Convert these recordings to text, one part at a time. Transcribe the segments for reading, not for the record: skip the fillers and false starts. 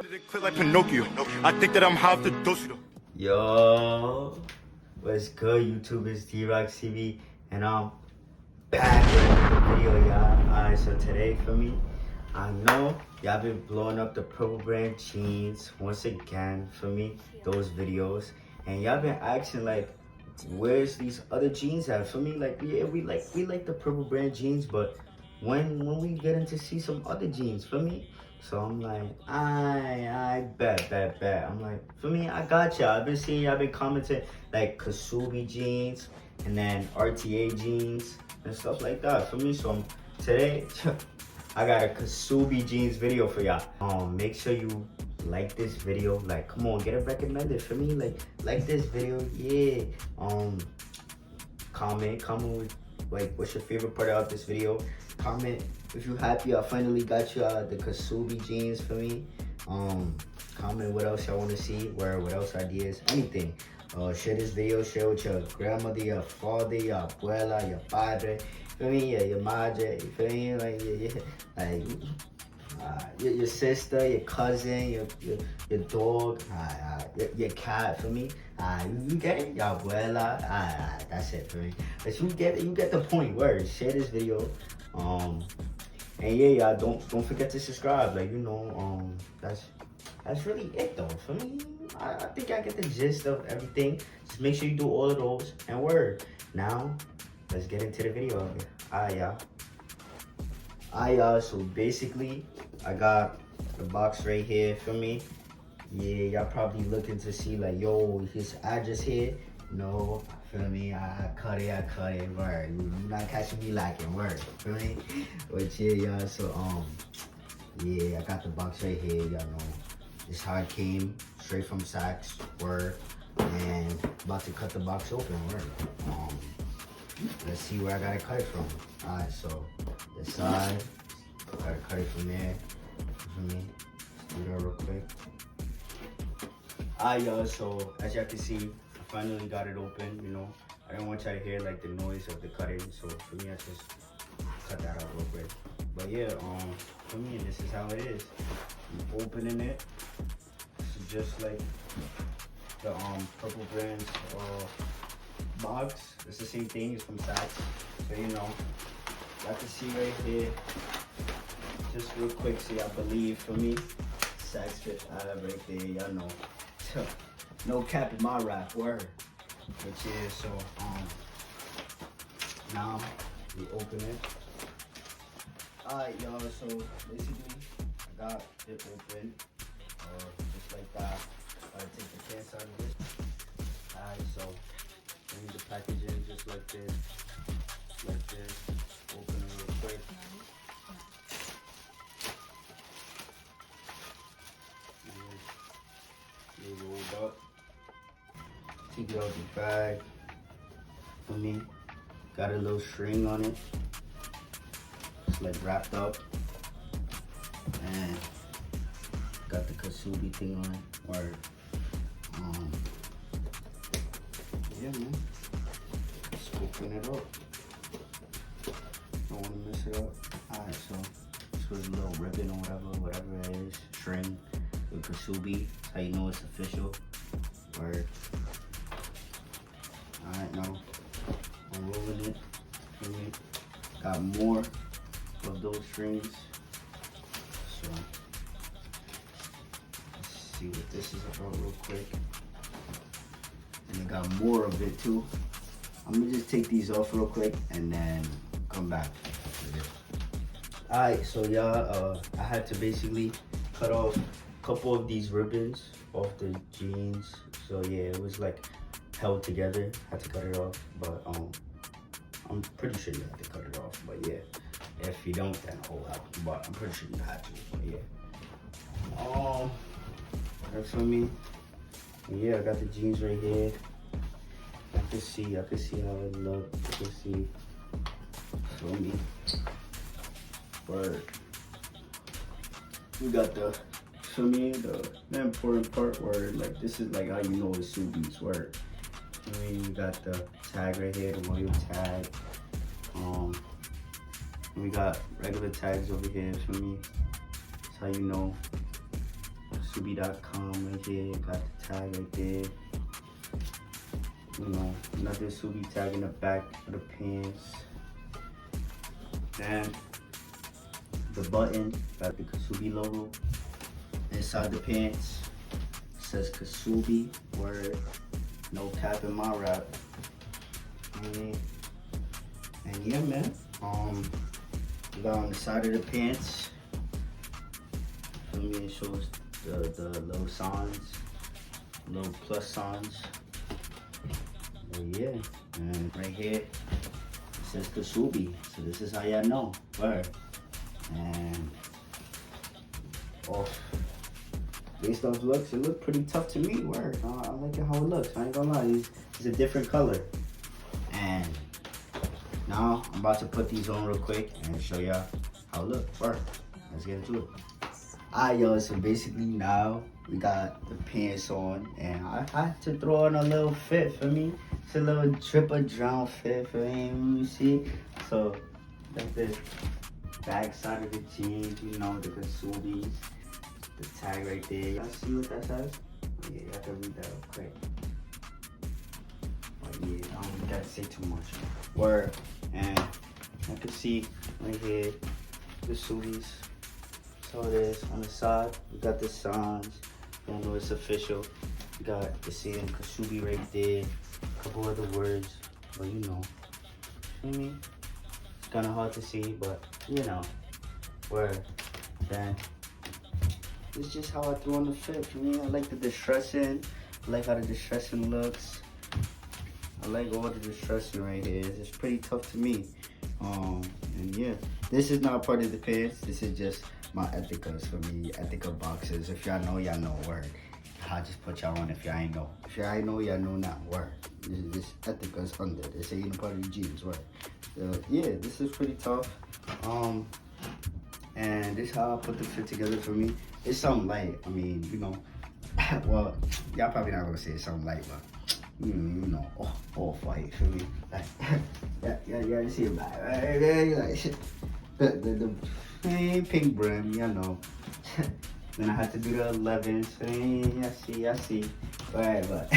Like Pinocchio. I think that I'm half the dosito. Yo, what's good, YouTube? It's DROCKZTV, and I'm back with another video, y'all. Alright, so today for me, I know y'all been blowing up the purple brand jeans once again for me, those videos, and y'all been asking like, where's these other jeans at? For me, like, yeah, we like the purple brand jeans, but when we get into see some other jeans for me. So I'm like, I bet. I'm like, for me, I got y'all. I've been seeing y'all been commenting like Ksubi jeans and then RTA jeans and stuff like that for me. So today, I got a Ksubi jeans video for y'all. Make sure you like this video. Like, come on, get it recommended for me. Like this video, yeah. Comment with like what's your favorite part of this video. Comment if you're happy I finally got you the Ksubi jeans for me. Comment what else y'all want to see, what else ideas, anything. Share this video, share with your grandmother, your father, your abuela, your padre, feel me? Yeah, your madre, you feel me? Like, your sister, your cousin, your dog, your cat, for me. You get it? Your abuela, that's it for me. But you get the point. Word. Share this video. And yeah, y'all don't forget to subscribe. Like, you know, that's really it though. For me, I think I get the gist of everything. Just make sure you do all of those and word. Now, let's get into the video. Alright, y'all. So basically, I got the box right here for me. Yeah, y'all probably looking to see like, yo, his address here. No, feel me? I cut it, word. You're not catching me lacking, word. Feel me? But yeah, y'all. So yeah, I got the box right here. Y'all know this how it came, straight from Saks, word. And about to cut the box open, word. Let's see where I gotta cut it from. Alright, so this side, gotta cut it from there. For me, let's do that real quick. Alright, y'all. So as y'all can see, I finally got it open. You know, I didn't want y'all to hear like the noise of the cutting, so for me, I just cut that out real quick. But yeah, for me, this is how it is. I'm opening it. This is just like the purple brands box. It's the same thing. It's from Saks. So you know, y'all can see right here. Just real quick, see, I believe for me, Saks fit right there. Y'all know. No cap in my rap, word. Which is, so, now we open it. Alright, y'all, so basically, I got it open, just like that. Gotta take the cans out of this. Alright, so, bring the package in just like this, open it real quick. Rolled up. Take it out the bag for me. Got a little string on it. It's like wrapped up. And got the Ksubi thing on it. Word. Yeah, man. Let's open it up. Don't want to mess it up. Alright, so this was a little ribbon or whatever it is. String with Ksubi. How you know it's official. Word. Alright, now I'm rolling it for me. Got more of those strings. So let's see what this is about real quick. And I got more of it too. I'm gonna just take these off real quick and then come back. Alright, so y'all, I had to basically cut off couple of these ribbons off the jeans, so yeah, it was like held together. Had to cut it off, but I'm pretty sure you have to cut it off. But yeah, if you don't, then oh well. But I'm pretty sure you have to. But yeah, that's for me. And yeah, I got the jeans right here. I can see how it looks. You can see for me. Word. We got the. For me, the important part where like this is like how you know it's Ksubi's word. I mean, you got the tag right here, the royal tag. We got regular tags over here for me. That's how you know Ksubi.com right here. Got the tag right there. You know, another Ksubi tag in the back of the pants. And the button, got the Ksubi logo. Inside the pants, it says Ksubi, word, no cap in my rap. And yeah, man. Got on the side of the pants. For me, it shows the little signs, little plus signs. And yeah, and right here it says Ksubi. So this is how y'all know, word. And based off looks, it looked pretty tough to me, word. I like it how it looks. I ain't gonna lie, it's a different color. And now I'm about to put these on real quick and show y'all how it looks. Word. Let's get into it. Alright, y'all, so basically now we got the pants on, and I had to throw in a little fit for me. It's a little drip or drown fit for me, you see? So that's the back side of the jeans, you know, the Ksubis, the tag right there. Y'all see what that says? Oh, yeah, y'all can read that real quick. Oh yeah, I don't gotta say too much. Word. And I can see right here the Ksubis. So it is on the side. We got the signs. You know it's official. We got the same Ksubi right there. A couple other words, but you know. You know what I mean? It's kind of hard to see, but you know. Word. Then it's just how I threw on the fit. For me, I like the distressing. I like how the distressing looks. I like all the distressing right here. It's pretty tough to me. And yeah, this is not part of the pants. This is just my ethicas for me, ethica boxes. If y'all know, y'all know, word. I just put y'all on if y'all ain't know. If y'all ain't know, y'all know now, word. This ethicas under. This ain't a part of the jeans, word. Yeah, this is pretty tough. And this is how I put the fit together for me. It's something light. I mean, you know, well, y'all probably not gonna say it's something light, but you know, all fight for me. Like, yeah, see it back, right? Like, the pink brim, you know. Then I had to do the 11s. I see. Alright, but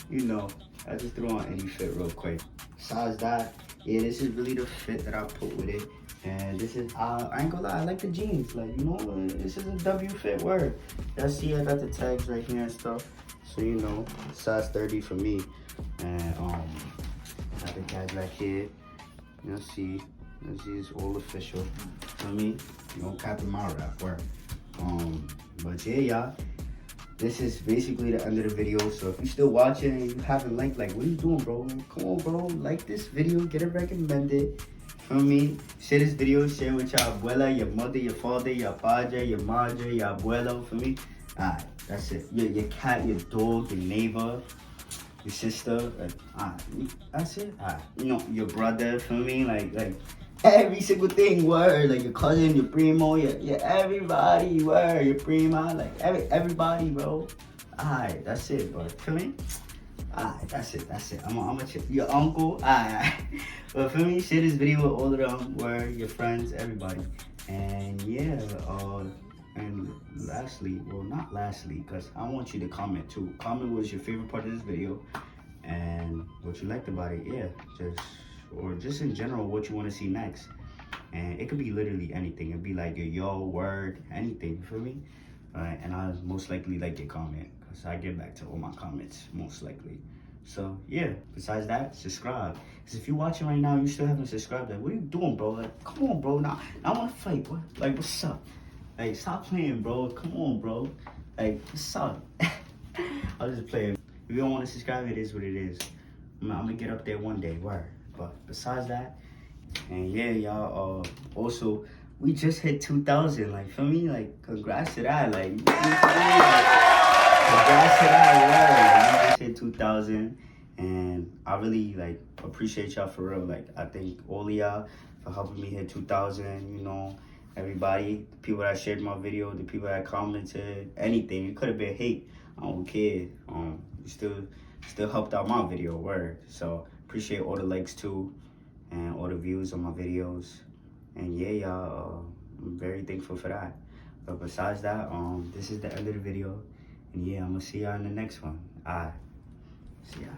you know, I just threw on any fit real quick. Besides that, yeah, this is really the fit that I put with it. And this is, I ain't gonna lie, I like the jeans. Like, you know, this is a W fit word. Y'all see, I got the tags right here and stuff. So, you know, size 30 for me. And, got the tag right here. You'll see it's all official. For me, you know, capping my rap word. But yeah, y'all. This is basically the end of the video. So if you're still watching and you haven't liked, like, what are you doing, bro? Come on, bro. Like this video, get it recommended. Feel me? Share this video, share with your abuela, your mother, your father, your padre, your madre, your abuelo, for me. Alright, that's it. Your cat, your dog, your neighbor, your sister. Alright, that's it. Alright, you know, your brother, for me, like every single thing, word. Like your cousin, your primo, your everybody, word. Your prima, like everybody, bro. Alright, that's it, bro. Feel me? Alright, that's it. I'm a your uncle. Alright. But for me, share this video with all of them, where your friends, everybody. And yeah, and lastly, well, not lastly, because I want you to comment too. Comment what's your favorite part of this video and what you liked about it. Yeah, just in general, what you want to see next. And it could be literally anything. It'd be like yo, word, anything, for me. And I'll most likely like your comment, because I get back to all my comments, most likely. So yeah, besides that, subscribe. Because if you're watching right now, you still haven't subscribed, like, what are you doing, bro? Like, come on, bro. Now I want to fight, bro. Like, what's up? Like, stop playing, bro. Come on, bro. Like, what's up? I'll just play. If you don't want to subscribe, it is what it is. I'm gonna get up there one day, word. But besides that, and yeah, y'all, also, we just hit 2,000. Like, for me, like, congrats to that. Like, congrats to that, word. Like, we just hit 2,000. And I really, like, appreciate y'all for real. Like, I thank all of y'all for helping me hit 2,000, you know. Everybody, the people that shared my video, the people that commented, anything. It could have been hate. I don't care. You still helped out my video, word. So appreciate all the likes too, and all the views on my videos. And yeah, y'all, I'm very thankful for that. But besides that, this is the end of the video. And yeah, I'm gonna see y'all in the next one. Alright. See ya.